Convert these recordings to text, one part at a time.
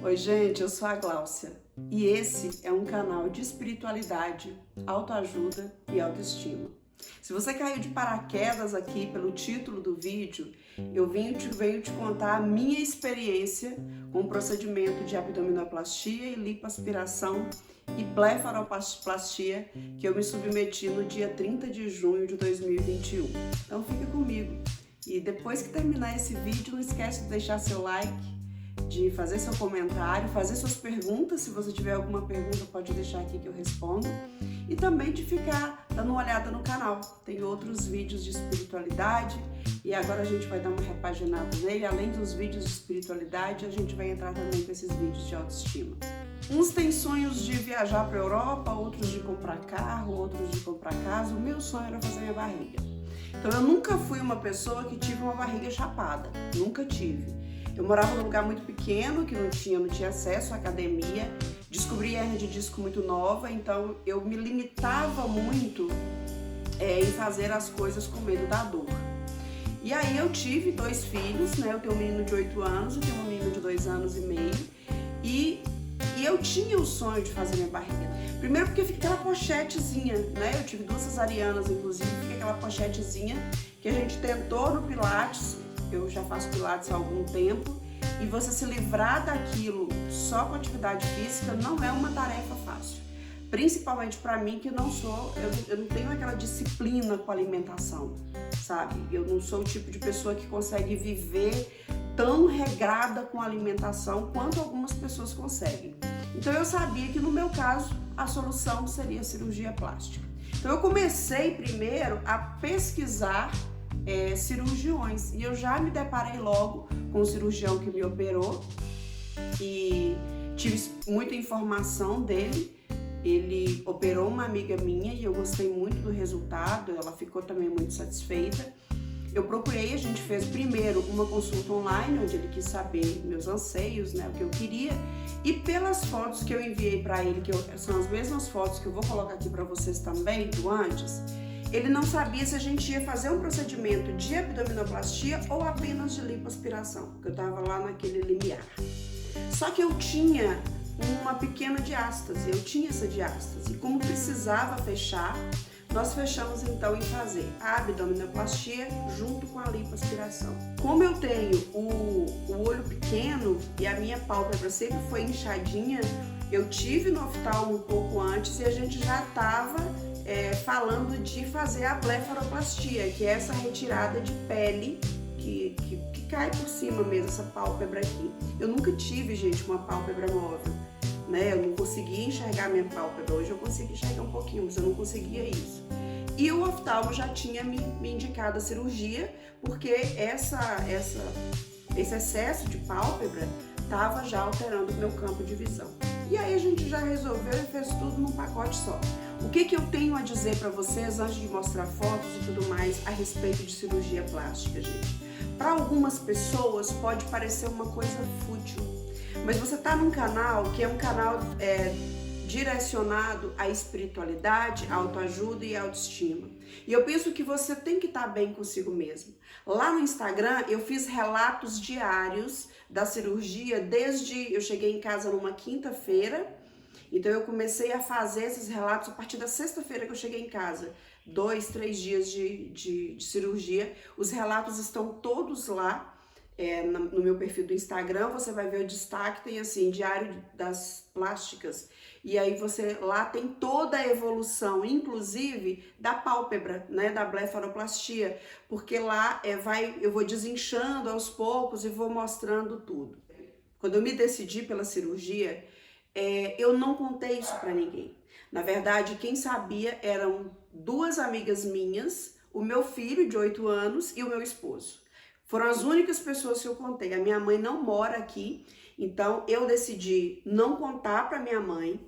Oi, gente, eu sou a Gláucia e esse é um canal de espiritualidade, autoajuda e autoestima. Se você caiu de paraquedas aqui pelo título do vídeo, eu venho te contar a minha experiência com o procedimento de abdominoplastia e lipoaspiração e blefaroplastia que eu me submeti no dia 30 de junho de 2021. Então fica comigo. E depois que terminar esse vídeo, não esquece de deixar seu like, de fazer seu comentário, fazer suas perguntas. Se você tiver alguma pergunta, pode deixar aqui que eu respondo. E também de ficar dando uma olhada no canal. Tem outros vídeos de espiritualidade e agora a gente vai dar uma repaginada nele. Além dos vídeos de espiritualidade, a gente vai entrar também com esses vídeos de autoestima. Uns têm sonhos de viajar para a Europa, outros de comprar carro, outros de comprar casa. O meu sonho era fazer minha barriga. Então eu nunca fui uma pessoa que tive uma barriga chapada, nunca tive. Eu morava num lugar muito pequeno, que não tinha acesso à academia, descobri hernia de disco muito nova, então eu me limitava muito em fazer as coisas com medo da dor. E aí eu tive 2 filhos, né? Eu tenho um menino de 8 anos e tenho uma menina de 2 anos e meio, e eu tinha o sonho de fazer minha barriga. Primeiro porque fica aquela pochetezinha, né? Eu tive 2 cesarianas, inclusive, fica aquela pochetezinha que a gente tentou no Pilates. Eu já faço Pilates há algum tempo, e você se livrar daquilo só com atividade física não é uma tarefa fácil. Principalmente para mim, que eu não tenho aquela disciplina com a alimentação, sabe? Eu não sou o tipo de pessoa que consegue viver tão regrada com a alimentação quanto algumas pessoas conseguem. Então eu sabia que no meu caso a solução seria a cirurgia plástica. Então eu comecei primeiro a pesquisar cirurgiões, e eu já me deparei logo com o cirurgião que me operou e tive muita informação dele. Ele operou uma amiga minha e eu gostei muito do resultado, ela ficou também muito satisfeita. Eu procurei, a gente fez primeiro uma consulta online, onde ele quis saber meus anseios, né, o que eu queria, e pelas fotos que eu enviei para ele, são as mesmas fotos que eu vou colocar aqui para vocês também, do antes, ele não sabia se a gente ia fazer um procedimento de abdominoplastia ou apenas de lipoaspiração, porque eu estava lá naquele limiar. Só que eu tinha uma pequena diástase, eu tinha essa diástase, e como precisava fechar, nós fechamos então em fazer a abdominoplastia junto com a lipoaspiração. Como eu tenho o olho pequeno e a minha pálpebra sempre foi inchadinha, eu tive no oftalmo um pouco antes e a gente já estava falando de fazer a blefaroplastia, que é essa retirada de pele que cai por cima mesmo, essa pálpebra aqui. Eu nunca tive, gente, uma pálpebra móvel, né? Eu não conseguia enxergar minha pálpebra. Hoje eu consigo enxergar um pouquinho, mas eu não conseguia isso. E o oftalmo já tinha me indicado a cirurgia, porque esse excesso de pálpebra estava já alterando o meu campo de visão. E aí a gente já resolveu e fez tudo num pacote só. O que eu tenho a dizer para vocês, antes de mostrar fotos e tudo mais, a respeito de cirurgia plástica, gente? Para algumas pessoas pode parecer uma coisa fútil, mas você está num canal que é um canal direcionado à espiritualidade, à autoajuda e à autoestima. E eu penso que você tem que estar bem consigo mesmo. Lá no Instagram eu fiz relatos diários da cirurgia desde eu cheguei em casa numa quinta-feira. Então eu comecei a fazer esses relatos a partir da sexta-feira que eu cheguei em casa. 2, 3 dias de cirurgia. Os relatos estão todos lá. No meu perfil do Instagram, você vai ver o destaque, tem assim, Diário das Plásticas, e aí lá tem toda a evolução, inclusive da pálpebra, né, da blefaroplastia, porque lá eu vou desinchando aos poucos e vou mostrando tudo. Quando eu me decidi pela cirurgia, eu não contei isso para ninguém. Na verdade, quem sabia eram 2 amigas minhas, o meu filho de 8 anos e o meu esposo. Foram as únicas pessoas que eu contei. A minha mãe não mora aqui, então eu decidi não contar para minha mãe,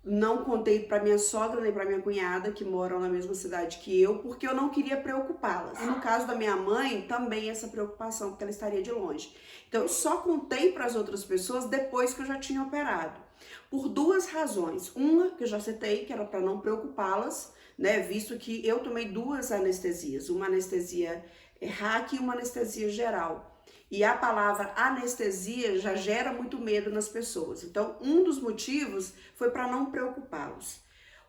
não contei para minha sogra nem para minha cunhada, que moram na mesma cidade que eu, porque eu não queria preocupá-las. E no caso da minha mãe, também essa preocupação, porque ela estaria de longe. Então eu só contei para as outras pessoas depois que eu já tinha operado. Por 2 razões. Uma, que eu já citei, que era para não preocupá-las, né, visto que eu tomei 2 anestesias, uma anestesia RAC e uma anestesia geral. E a palavra anestesia já gera muito medo nas pessoas. Então, um dos motivos foi para não preocupá-los.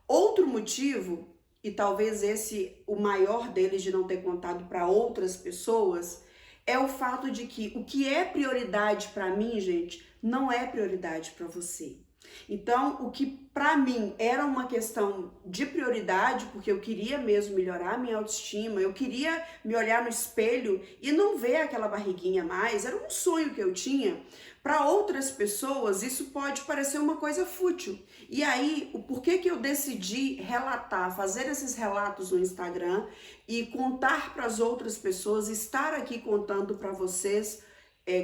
Outro motivo, e talvez esse o maior deles de não ter contado para outras pessoas, é o fato de que o que é prioridade para mim, gente, não é prioridade para você. Então, o que para mim era uma questão de prioridade, porque eu queria mesmo melhorar a minha autoestima, eu queria me olhar no espelho e não ver aquela barriguinha mais, era um sonho que eu tinha. Para outras pessoas, isso pode parecer uma coisa fútil. E aí, o porquê que eu decidi relatar, fazer esses relatos no Instagram e contar para as outras pessoas, estar aqui contando para vocês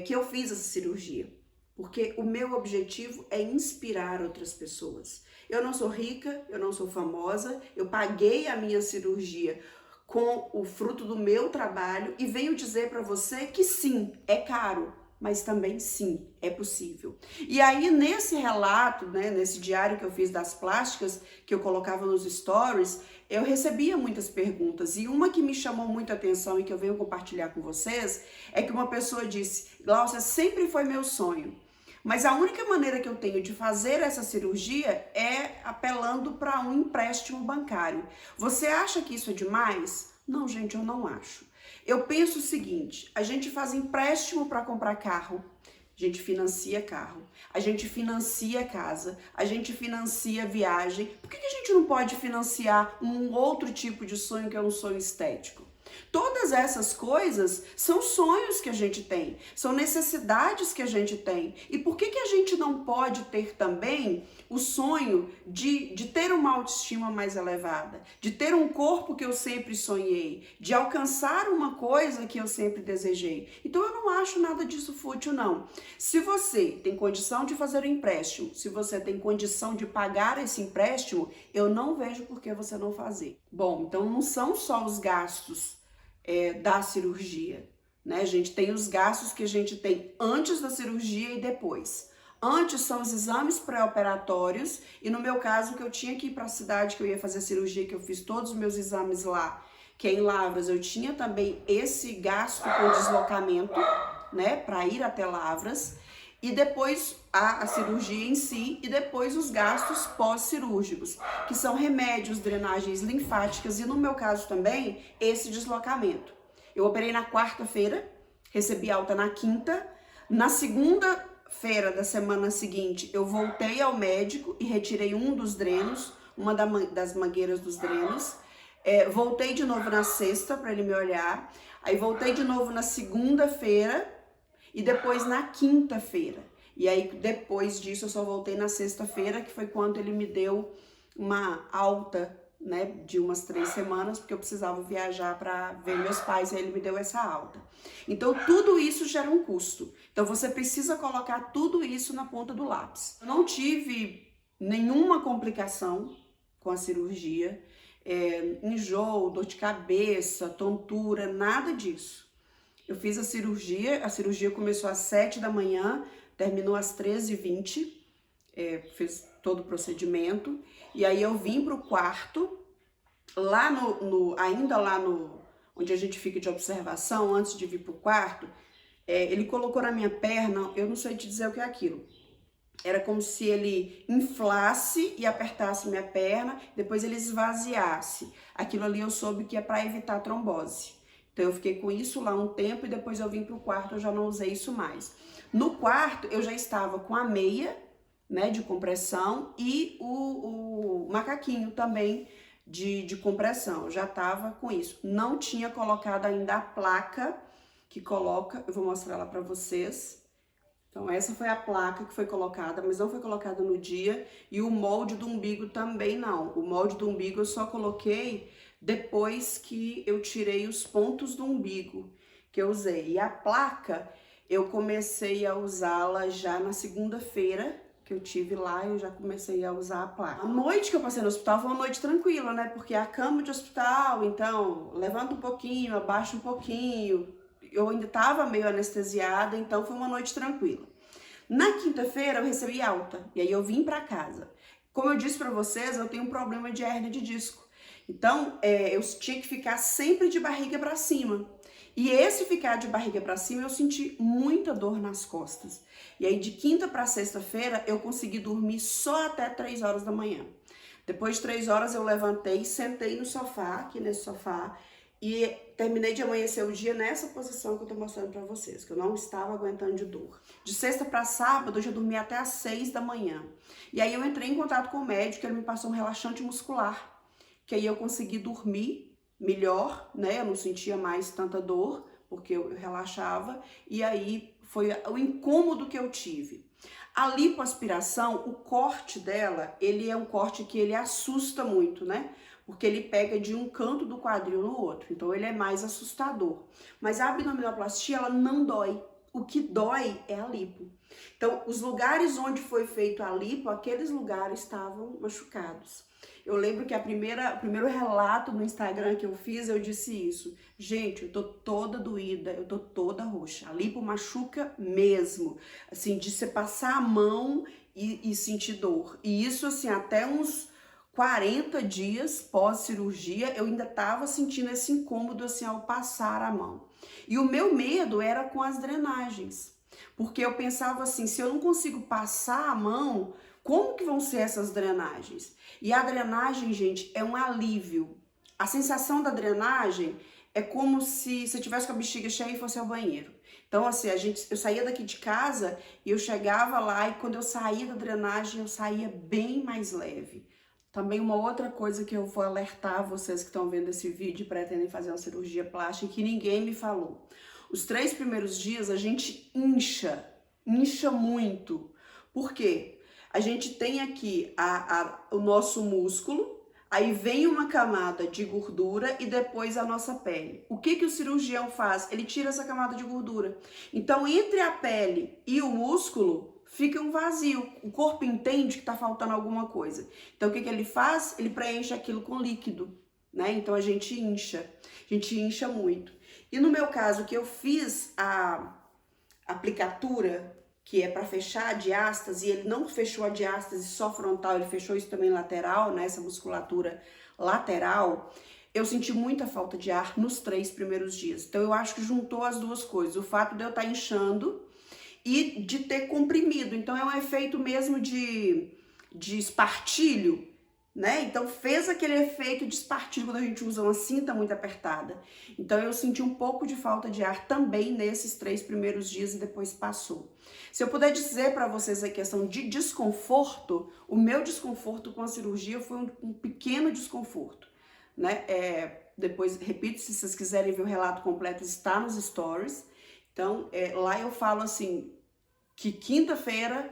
que eu fiz essa cirurgia. Porque o meu objetivo é inspirar outras pessoas. Eu não sou rica, eu não sou famosa, eu paguei a minha cirurgia com o fruto do meu trabalho e venho dizer para você que sim, é caro, mas também sim, é possível. E aí nesse relato, né, nesse diário que eu fiz das plásticas, que eu colocava nos stories, eu recebia muitas perguntas e uma que me chamou muita atenção e que eu venho compartilhar com vocês é que uma pessoa disse: Glaucia, sempre foi meu sonho. Mas a única maneira que eu tenho de fazer essa cirurgia é apelando para um empréstimo bancário. Você acha que isso é demais? Não, gente, eu não acho. Eu penso o seguinte: a gente faz empréstimo para comprar carro, a gente financia carro, a gente financia casa, a gente financia viagem. Por que a gente não pode financiar um outro tipo de sonho que é um sonho estético? Todas essas coisas são sonhos que a gente tem, são necessidades que a gente tem. E por que a gente não pode ter também o sonho de ter uma autoestima mais elevada, de ter um corpo que eu sempre sonhei, de alcançar uma coisa que eu sempre desejei? Então eu não acho nada disso fútil, não. Se você tem condição de fazer um empréstimo, se você tem condição de pagar esse empréstimo, eu não vejo por que você não fazer. Bom, então não são só os gastos da cirurgia, né, gente? Tem os gastos que a gente tem antes da cirurgia e depois. Antes são os exames pré-operatórios e no meu caso que eu tinha que ir para a cidade que eu ia fazer a cirurgia, que eu fiz todos os meus exames lá, que é em Lavras, eu tinha também esse gasto com deslocamento, né, para ir até Lavras. E depois a cirurgia em si e depois os gastos pós-cirúrgicos, que são remédios, drenagens linfáticas e no meu caso também esse deslocamento. Eu operei na quarta-feira, recebi alta na quinta, na segunda-feira da semana seguinte eu voltei ao médico e retirei um dos drenos, uma das mangueiras dos drenos, voltei de novo na sexta para ele me olhar, aí voltei de novo na segunda-feira, e depois na quinta-feira. E aí depois disso eu só voltei na sexta-feira, que foi quando ele me deu uma alta, né, de umas 3 semanas, porque eu precisava viajar para ver meus pais, e aí ele me deu essa alta. Então tudo isso gera um custo. Então você precisa colocar tudo isso na ponta do lápis. Eu não tive nenhuma complicação com a cirurgia, enjoo, dor de cabeça, tontura, nada disso. Eu fiz a cirurgia começou às 7 da manhã, terminou às 13h20, fiz todo o procedimento, e aí eu vim para o quarto, lá ainda lá no onde a gente fica de observação, antes de vir para o quarto, ele colocou na minha perna, eu não sei te dizer o que é aquilo, era como se ele inflasse e apertasse minha perna, depois ele esvaziasse. Aquilo ali eu soube que é para evitar trombose. Então eu fiquei com isso lá um tempo e depois eu vim para o quarto, eu já não usei isso mais. No quarto eu já estava com a meia, né, de compressão e o macaquinho também de compressão, eu já estava com isso. Não tinha colocado ainda a placa que coloca, eu vou mostrar ela para vocês. Então essa foi a placa que foi colocada, mas não foi colocada no dia, e o molde do umbigo também não. O molde do umbigo eu só coloquei depois que eu tirei os pontos do umbigo que eu usei. E a placa eu comecei a usá-la já na segunda-feira que eu tive lá, eu já comecei a usar a placa. A noite que eu passei no hospital foi uma noite tranquila, né? Porque a cama de hospital, então, levanta um pouquinho, abaixa um pouquinho. Eu ainda estava meio anestesiada, então foi uma noite tranquila. Na quinta-feira eu recebi alta, e aí eu vim para casa. Como eu disse para vocês, eu tenho um problema de hérnia de disco. Então, eu tinha que ficar sempre de barriga para cima. E esse ficar de barriga para cima, eu senti muita dor nas costas. E aí de quinta para sexta-feira, eu consegui dormir só até 3 horas da manhã. Depois de 3 horas eu levantei, sentei no sofá, aqui nesse sofá, e terminei de amanhecer o dia nessa posição que eu tô mostrando pra vocês, que eu não estava aguentando de dor. De sexta pra sábado, eu já dormi até às 6 da manhã. E aí eu entrei em contato com o médico, ele me passou um relaxante muscular, que aí eu consegui dormir melhor, né? Eu não sentia mais tanta dor, porque eu relaxava, e aí foi o incômodo que eu tive. A lipoaspiração, o corte dela, ele é um corte que ele assusta muito, né? Porque ele pega de um canto do quadril no outro, então ele é mais assustador. Mas a abdominoplastia, ela não dói. O que dói é a lipo. Então, os lugares onde foi feito a lipo, aqueles lugares estavam machucados. Eu lembro que o primeiro relato no Instagram que eu fiz, eu disse isso. Gente, eu tô toda doída, eu tô toda roxa. A lipo machuca mesmo. Assim, de você passar a mão e sentir dor. E isso, assim, até uns 40 dias pós-cirurgia, eu ainda tava sentindo esse incômodo, assim, ao passar a mão. E o meu medo era com as drenagens. Porque eu pensava assim, se eu não consigo passar a mão, como que vão ser essas drenagens? E a drenagem, gente, é um alívio. A sensação da drenagem é como se você tivesse com a bexiga cheia e fosse ao banheiro. Então, assim, eu saía daqui de casa e eu chegava lá e quando eu saía da drenagem, eu saía bem mais leve. Também uma outra coisa que eu vou alertar vocês que estão vendo esse vídeo e pretendem fazer uma cirurgia plástica que ninguém me falou. Os 3 primeiros dias a gente incha muito. Por quê? A gente tem aqui o nosso músculo, aí vem uma camada de gordura e depois a nossa pele. O que o cirurgião faz? Ele tira essa camada de gordura. Então, entre a pele e o músculo, fica um vazio. O corpo entende que está faltando alguma coisa. Então, o que ele faz? Ele preenche aquilo com líquido, né? Então, a gente incha muito. E no meu caso, que eu fiz a aplicatura, que é para fechar a diástase, e ele não fechou a diástase só frontal, ele fechou isso também lateral, né? Essa musculatura lateral. Eu senti muita falta de ar nos 3 primeiros dias. Então, eu acho que juntou as duas coisas. O fato de eu estar inchando e de ter comprimido. Então, é um efeito mesmo de espartilho, né? Então, fez aquele efeito de espartilho quando a gente usa uma cinta muito apertada. Então, eu senti um pouco de falta de ar também nesses 3 primeiros dias e depois passou. Se eu puder dizer para vocês a questão de desconforto, o meu desconforto com a cirurgia foi um pequeno desconforto, né? Depois, repito, se vocês quiserem ver o relato completo, está nos stories. Então, lá eu falo assim, que quinta-feira,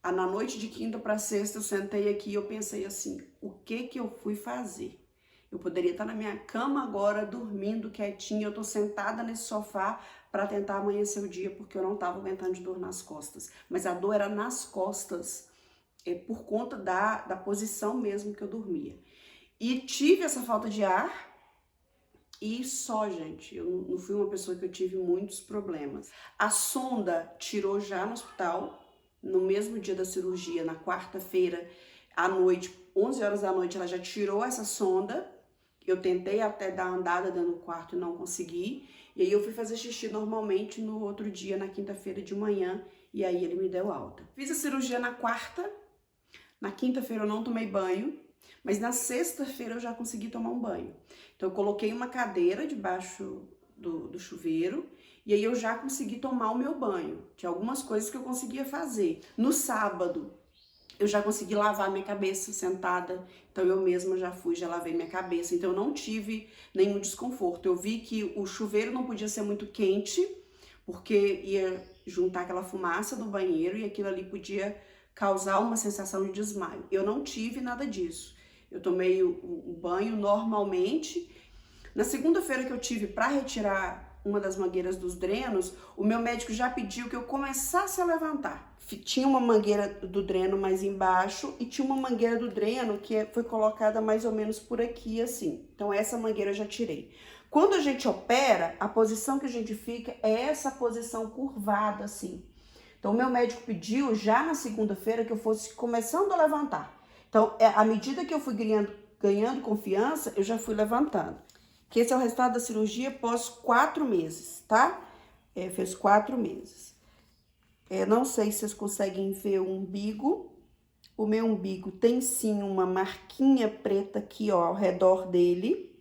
na noite de quinta para sexta, eu sentei aqui e eu pensei assim, o que eu fui fazer? Eu poderia estar na minha cama agora, dormindo quietinha, eu tô sentada nesse sofá para tentar amanhecer o dia, porque eu não tava aguentando de dor nas costas. Mas a dor era nas costas, por conta da posição mesmo que eu dormia. E tive essa falta de ar, e só, gente, eu não fui uma pessoa que eu tive muitos problemas. A sonda tirou já no hospital, no mesmo dia da cirurgia, na quarta-feira, à noite, 11 horas da noite, ela já tirou essa sonda. Eu tentei até dar uma andada dentro do quarto e não consegui. E aí eu fui fazer xixi normalmente no outro dia, na quinta-feira de manhã, e aí ele me deu alta. Fiz a cirurgia na quarta, na quinta-feira eu não tomei banho, mas na sexta-feira eu já consegui tomar um banho. Então eu coloquei uma cadeira debaixo do chuveiro e aí eu já consegui tomar o meu banho. Tinha algumas coisas que eu conseguia fazer. No sábado eu já consegui lavar minha cabeça sentada, então eu mesma já lavei minha cabeça. Então eu não tive nenhum desconforto. Eu vi que o chuveiro não podia ser muito quente, porque ia juntar aquela fumaça do banheiro e aquilo ali podia causar uma sensação de desmaio. Eu não tive nada disso. Eu tomei o banho normalmente. Na segunda-feira que eu tive para retirar uma das mangueiras dos drenos, o meu médico já pediu que eu começasse a levantar. Tinha uma mangueira do dreno mais embaixo e tinha uma mangueira do dreno que foi colocada mais ou menos por aqui, assim. Então, essa mangueira eu já tirei. Quando a gente opera, a posição que a gente fica é essa posição curvada, assim. Então, o meu médico pediu já na segunda-feira que eu fosse começando a levantar. Então, à medida que eu fui ganhando confiança, eu já fui levantando. que esse é o resultado da cirurgia após 4 meses, tá? Fez 4 meses. Não sei se vocês conseguem ver o umbigo. O meu umbigo tem sim uma marquinha preta aqui, ó, ao redor dele.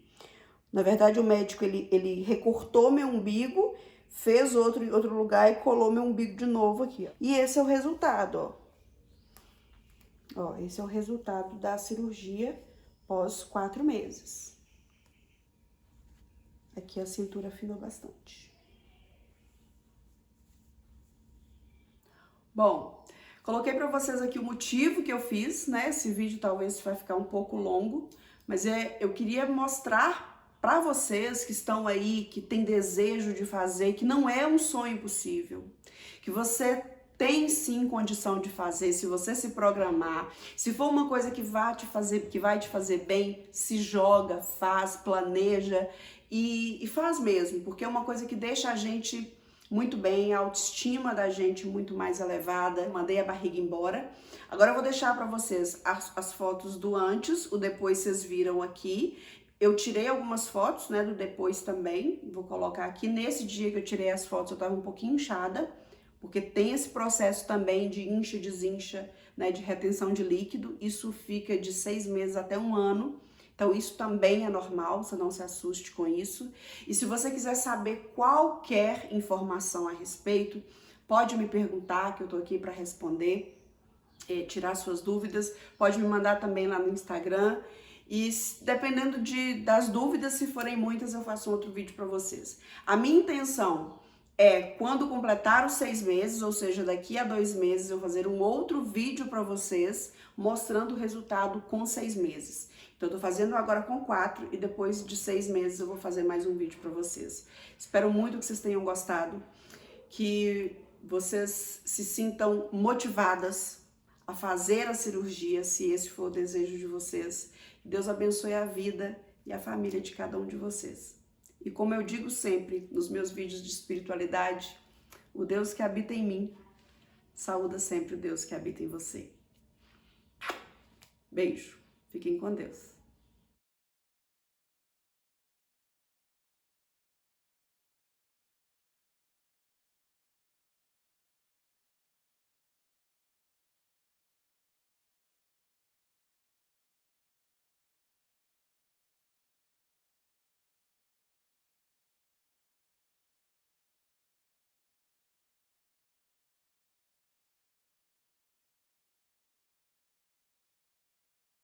Na verdade, o médico, ele recortou meu umbigo, fez outro lugar e colou meu umbigo de novo aqui, ó. E esse é o resultado, ó. Ó, esse é o resultado da cirurgia pós 4 meses. Aqui a cintura afinou bastante. Bom, coloquei para vocês aqui o motivo que eu fiz, né? Esse vídeo talvez vai ficar um pouco longo, mas eu queria mostrar para vocês que estão aí, que tem desejo de fazer, que não é um sonho impossível, que você tem sim condição de fazer, se você se programar, se for uma coisa que vai te fazer bem, se joga, faz, planeja e faz mesmo, porque é uma coisa que deixa a gente muito bem, a autoestima da gente muito mais elevada. Mandei a barriga embora. Agora eu vou deixar para vocês as fotos do antes, o depois vocês viram aqui. Eu tirei algumas fotos, né, do depois também, vou colocar aqui. Nesse dia que eu tirei as fotos, eu tava um pouquinho inchada, porque tem esse processo também de incha, desincha, né, de retenção de líquido. Isso fica de 6 meses até 1 ano. Então, isso também é normal, você não se assuste com isso. E se você quiser saber qualquer informação a respeito, pode me perguntar, que eu tô aqui para responder, tirar suas dúvidas. Pode me mandar também lá no Instagram. E dependendo das dúvidas, se forem muitas, eu faço outro vídeo para vocês. A minha intenção é, quando completar os 6 meses, ou seja, daqui a 2 meses, eu fazer um outro vídeo para vocês, mostrando o resultado com 6 meses. Então, eu tô fazendo agora com 4 e depois de 6 meses eu vou fazer mais um vídeo para vocês. Espero muito que vocês tenham gostado, que vocês se sintam motivadas a fazer a cirurgia, se esse for o desejo de vocês. Deus abençoe a vida e a família de cada um de vocês. E como eu digo sempre nos meus vídeos de espiritualidade, o Deus que habita em mim, saúda sempre o Deus que habita em você. Beijo. Fiquem com Deus.